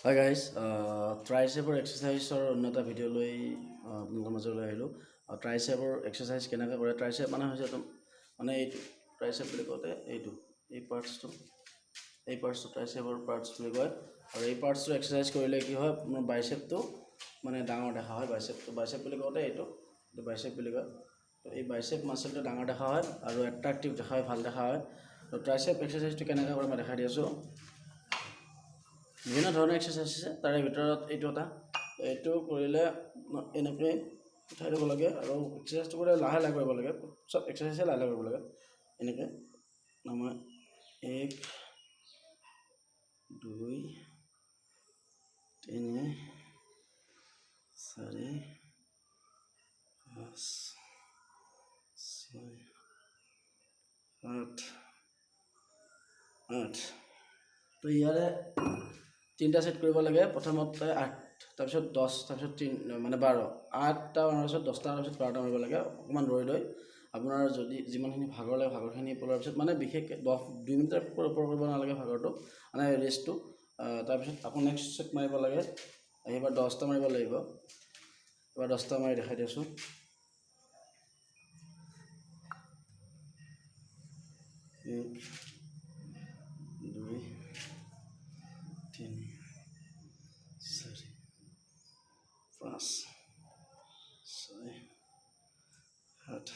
Hi guys, ট্ৰাইচেপৰ এক্সাৰচাইজৰ অন্য এটা video' লৈ আপোনালোকৰ মাজলৈ আহিলোঁ। ট্ৰাইচেপৰ এক্সাৰচাইজ কেনেকৈ কৰে, ট্ৰাইচেপ মানে হৈছে মানে এইটো ট্ৰাইচেপ বুলি কওঁতে এই পাৰ্টছটো ট্ৰাইচেপৰ পাৰ্টছ বুলি কয়। আৰু এই পাৰ্টছটো এক্সাৰচাইজ কৰিলে কি হয়, আপোনাৰ বাইচেপটো মানে ডাঙৰ দেখা হয়। বাইচেপ বুলি কওঁতে এইটো বাইচেপ বুলি কয়। তো এই বাইচেপ মাচলটো ডাঙৰ দেখা হয় আৰু এট্ৰাক্টিভ দেখা হয়, ভাল দেখা হয়। তো ট্ৰাইচেপ এক্সাৰচাইজটো কেনেকৈ কৰে মই দেখাই দি আছোঁ। বিভিন্ন ধৰণৰ এক্সাৰচাইজ আছে, তাৰে ভিতৰত এইটো কৰিলে এনেকৈ উঠাই দিব লাগে আৰু এক্সাৰচাইজটো কৰি লাহে লাহে কৰিব লাগে। চব এক্সাৰচাইজে লাহে লাহে কৰিব লাগে। এনেকৈ আমাৰ 1 2 3 4 5 6 8 তো ইয়াৰে 3টা সেট কৰিব লাগে। প্ৰথমতে 8, তাৰপিছত 10, তাৰপিছত 3 মানে 12, 8টা মাৰাৰ পিছত 10টা মাৰাৰ পিছত 12টা মাৰিব লাগে। অকণমান ৰৈ আপোনাৰ যদি যিমানখিনি ভাগৰ লাগে ভাগৰখিনি পলাৰ পিছত মানে বিশেষকৈ 2 মিনিটৰ ওপৰ কৰিব নালাগে ভাগৰটো, মানে ৰেষ্টটো। তাৰপিছত আকৌ নেক্সট সেট মাৰিব লাগে। এইবাৰ 10টা মাৰিব লাগিব। এবাৰ 10টা মাৰি দেখাই দি আছোঁ। 1 2 3 4 5 6 7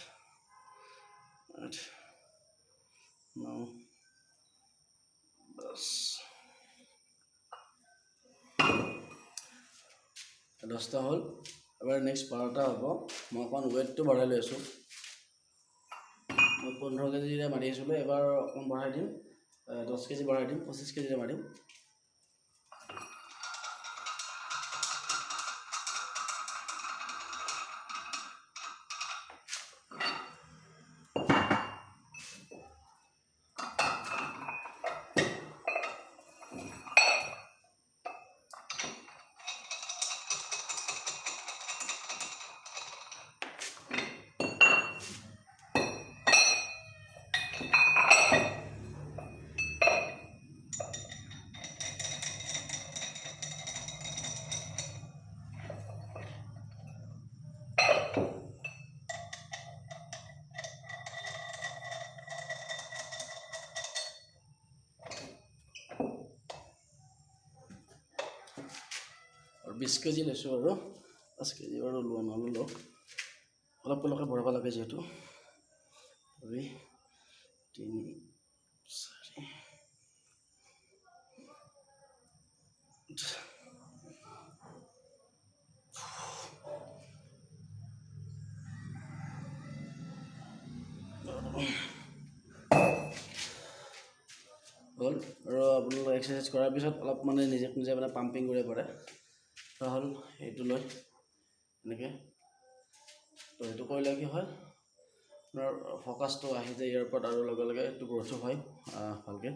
8 9 10টা হ'ল। এবাৰ নেক্সট 12টা হ'ব। মই অকণ ৱেইটটো বঢ়াই লৈ আছোঁ। মই 15 কেজিৰে মাৰি আছিলোঁ, এবাৰ অকণ বঢ়াই দিম, 10 কেজি বঢ়াই দিম, 25 কেজিৰে মাৰিম। আৰু 20 কেজি লৈছোঁ আৰু 5 কেজি বাৰু নল'লোঁ, অলপ অলপকৈ বঢ়াব লাগে যিহেতু। 2 3 4 হ'ল। আৰু আপোনালোকে এক্সাৰচাইজ কৰাৰ পিছত অলপ মানে নিজে মানে পাম্পিং কৰিব পাৰে। তো হ'ল এইটো লৈ এনেকৈ। তো সেইটো কৰিলে কি হয়, আপোনাৰ ফ'কাছটো আহি যায় ইয়াৰ ওপৰত আৰু লগে লগে এইটো গ্ৰ'থো হয় ভালকৈ।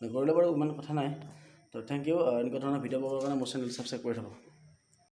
নকৰিলে বাৰু ইমান কথা নাই। তো থেংক ইউ। এনেকুৱা ধৰণৰ ভিডিঅ' পাবৰ কাৰণে মোৰ চেনেল ছাবস্ক্ৰাইব কৰি থ'ব।